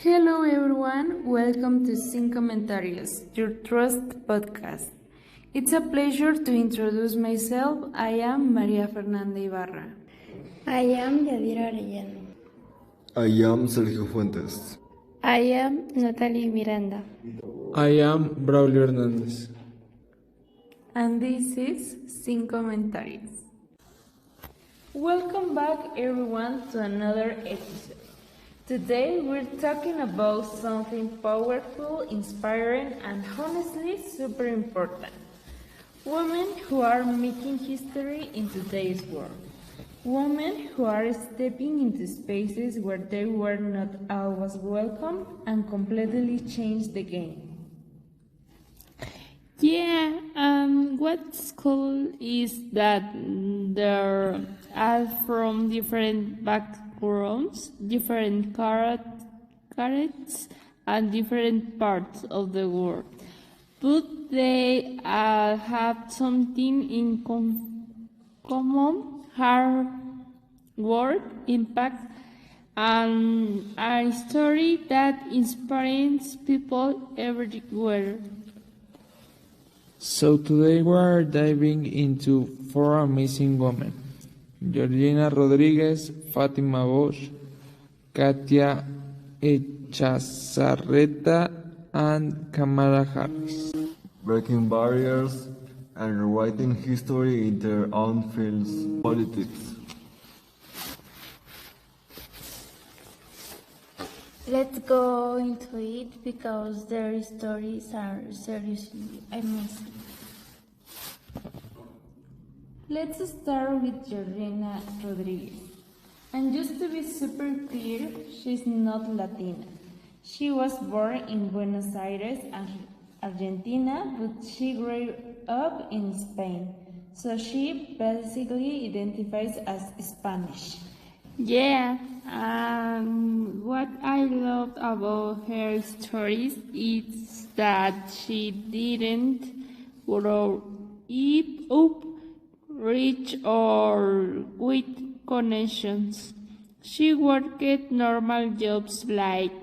Hello everyone, welcome to Sin Comentarios, your trust podcast. It's a pleasure to introduce myself. I am Maria Fernanda Ibarra. I am Yadira Arellano. I am Sergio Fuentes. I am Natalie Miranda. I am Braulio Hernández. And this is Sin Comentarios. Welcome back everyone to another episode. Today we're talking about something powerful, inspiring, and honestly super important. Women who are making history in today's world. Women who are stepping into spaces where they were not always welcome and completely changed the game. Yeah, what's cool is that they're all from different backgrounds, different characters, and different parts of the world. But they all have something in common: hard work, impact, and a story that inspires people everywhere. So today we are diving into four amazing women: Georgina Rodriguez, Fatima Bosch, Katia Echazarreta, and Kamala Harris. Breaking barriers and writing history in their own fields, politics. Let's go into it because their stories are seriously amazing. Let's start with Georgina Rodriguez. And just to be super clear, she's not Latina. She was born in Buenos Aires, Argentina, but she grew up in Spain. So she basically identifies as Spanish. Yeah, what I love about her stories is that she didn't grow up rich or with connections. She worked normal jobs like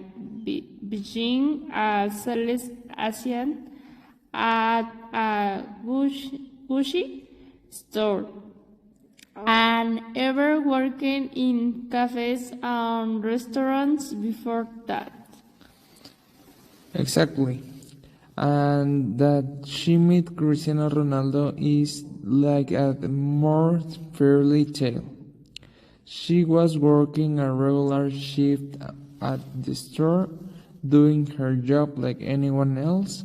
being a sales assistant at a Gucci store, and ever working in cafes and restaurants before that. Exactly. And that she met Cristiano Ronaldo is like a more fairy tale. She was working a regular shift at the store, doing her job like anyone else,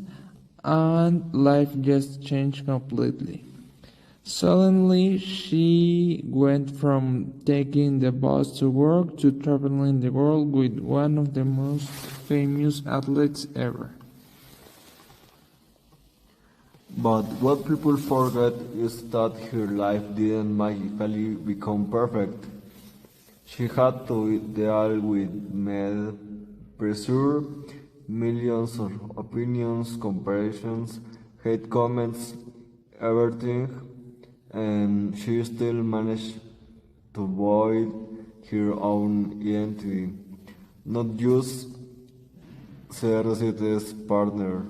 and life just changed completely. Suddenly, she went from taking the bus to work to traveling the world with one of the most famous athletes ever. But what people forget is that her life didn't magically become perfect. She had to deal with male pressure, millions of opinions, comparisons, hate comments, everything, and she still managed to avoid her own identity, not just CR7's partner.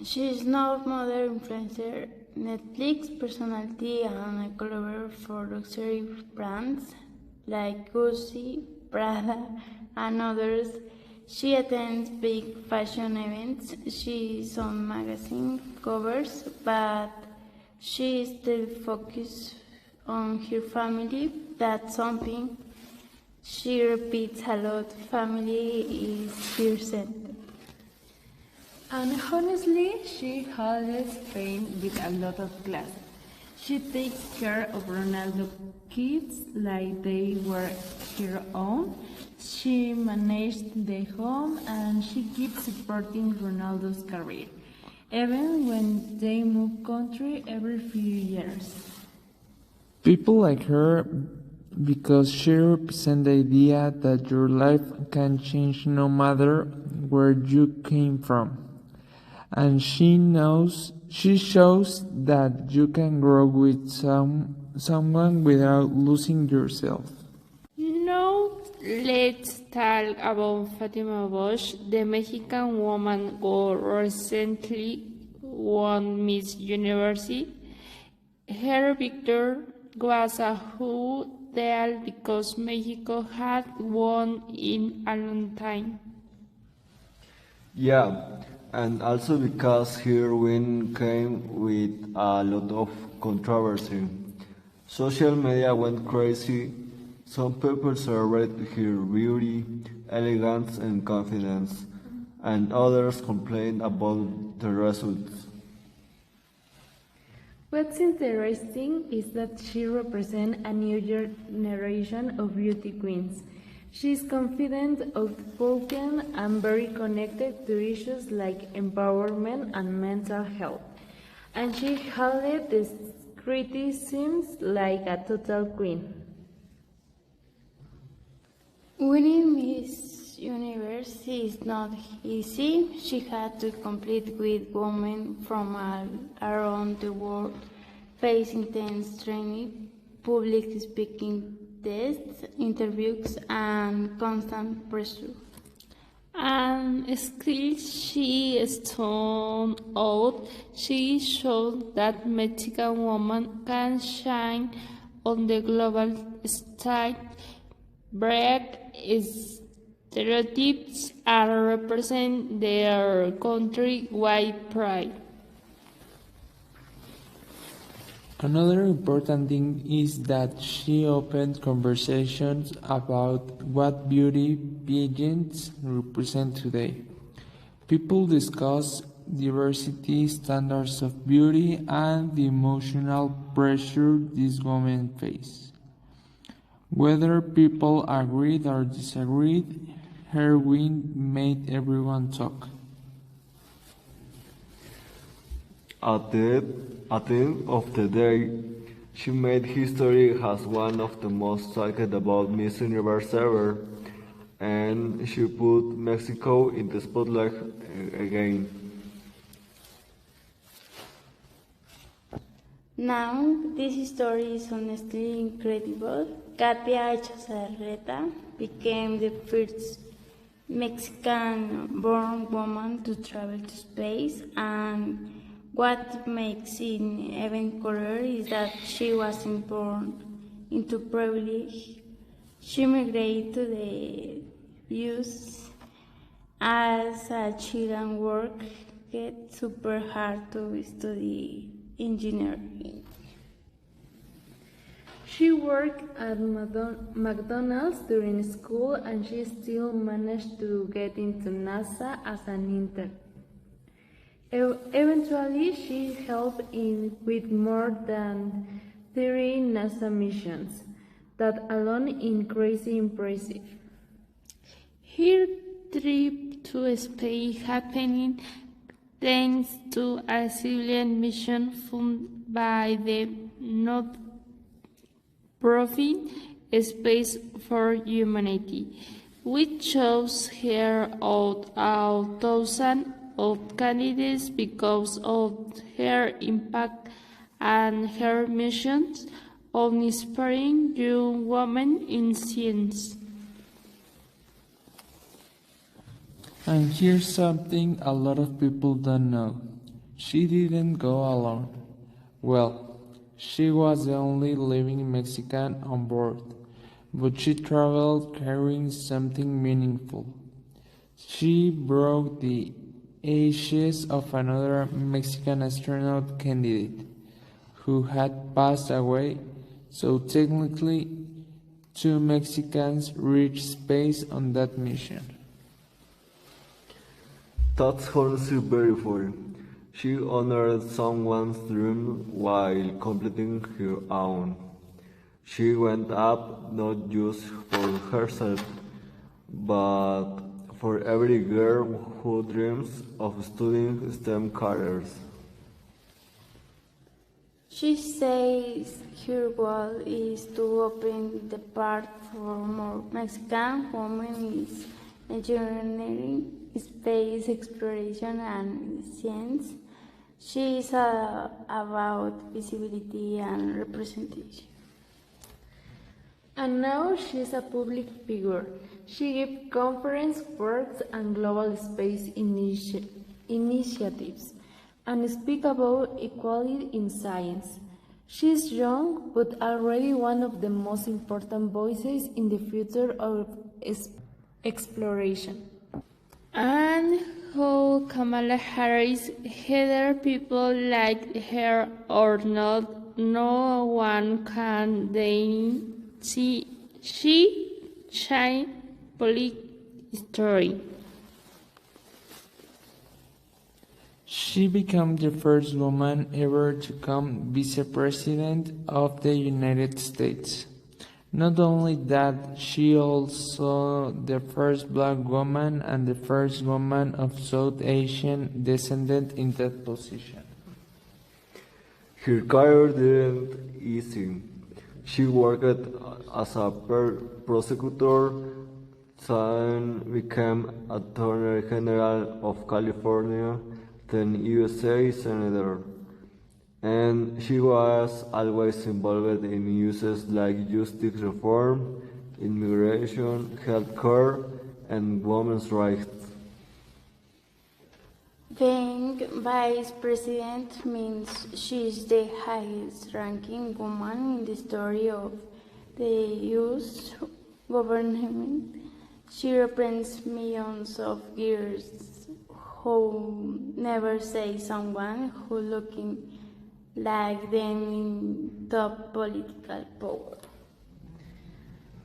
She is now mother, influencer, Netflix personality, and a collaborator for luxury brands like Gucci, Prada, and others. She attends big fashion events. She is on magazine covers, but she is still focused on her family. That's something she repeats a lot. Family is her center. And honestly, she handles Spain with a lot of class. She takes care of Ronaldo's kids like they were her own. She managed the home and she keeps supporting Ronaldo's career, even when they move country every few years. People like her because she represents the idea that your life can change no matter where you came from. And she knows She shows that you can grow with someone without losing yourself. Now, let's talk about Fatima Bosch, the Mexican woman who recently won Miss Universe. Her victory was a huge deal because Mexico had won in a long time. Yeah, and also because her win came with a lot of controversy. Social media went crazy. Some people celebrated her beauty, elegance, and confidence, and others complained about the results. What's interesting is that she represents a new generation of beauty queens. She's confident, outspoken, and very connected to issues like empowerment and mental health. And she handled the criticisms like a total queen. Winning Miss Universe is not easy. She had to compete with women from all around the world, face intense training, public speaking tests, interviews, and constant pressure. And still she stood out. She showed that Mexican women can shine on the global stage, break stereotypes, and represent their country with pride. Another important thing is that she opened conversations about what beauty pageants represent today. People discuss diversity, standards of beauty, and the emotional pressure these women face. Whether people agreed or disagreed, her win made everyone talk. At the end of the day, she made history as one of the most talked about Miss Universe ever, and she put Mexico in the spotlight again. Now, this story is honestly incredible. Katia Echazarreta became the first Mexican-born woman to travel to space, and what makes it even cooler is that she wasn't born into privilege. She immigrated to the US as a child and worked super hard to study engineering. She worked at McDonald's during school and she still managed to get into NASA as an intern. Eventually, she helped with more than 30 NASA missions. That alone is crazy impressive. Her trip to space happening thanks to a civilian mission funded by the non-profit Space for Humanity, which chose her out of thousands of candidates because of her impact and her missions on inspiring young women in science. And here's something a lot of people don't know. She didn't go alone. Well, she was the only living Mexican on board, but she traveled carrying something meaningful. She brought the ashes of another Mexican astronaut candidate who had passed away, so technically 2 Mexicans reached space on that mission. That's honestly beautiful. She honored someone's dream while completing her own. She went up not just for herself, but for every girl who dreams of studying STEM careers. She says her goal is to open the path for more Mexican women in engineering, space exploration, and science. She is about visibility and representation. And now she's a public figure. She gives conference, works, and global space initiatives, and speaks about equality in science. She's young, but already one of the most important voices in the future of exploration. And how Kamala Harris, whether people like her or not, no one can deny she changed political history. She became the first woman ever to become Vice President of the United States. Not only that, she also the first black woman and the first woman of South Asian descent in that position. Her career didn't easy. She worked as a prosecutor, then became Attorney General of California, then USA Senator. And she was always involved in issues like justice reform, immigration, healthcare, and women's rights. Being vice president means she is the highest ranking woman in the story of the US government. She represents millions of girls who never say someone who looking like them in top political power.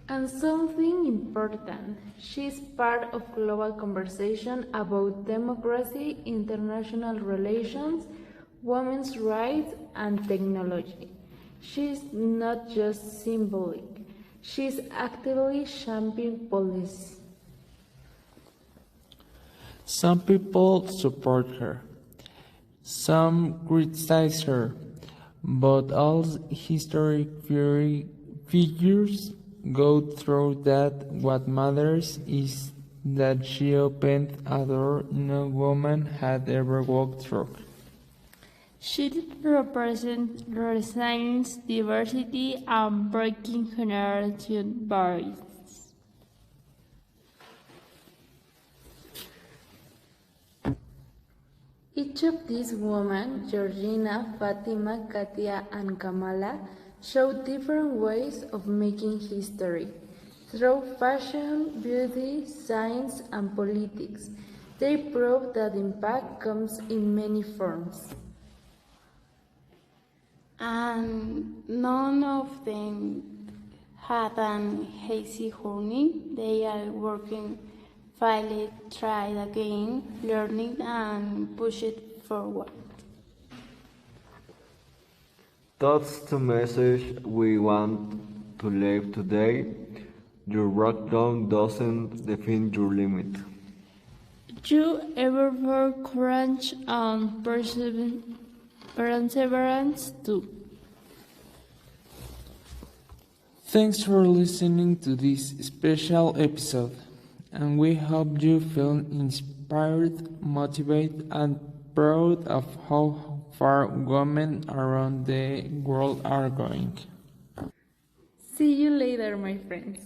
And something important, she is part of global conversation about democracy, international relations, women's rights, and technology. She is not just symbolic, she is actively championing policy. Some people support her, some criticize her, but all historic figures go through that. What matters is that she opened a door no woman had ever walked through. She represents resilience, diversity, and breaking generation barriers. Each of these women, Georgina, Fatima, Katia, and Kamala, show different ways of making history. Through fashion, beauty, science, and politics, they prove that impact comes in many forms. And none of them had an easy journey. They are working, failed, tried again, learning, and push it forward. That's the message we want to leave today. Your background doesn't define your limit. You ever work courage and perseverance too. Thanks for listening to this special episode, and we hope you feel inspired, motivated, and proud of how far women around the world are going. See you later, my friends.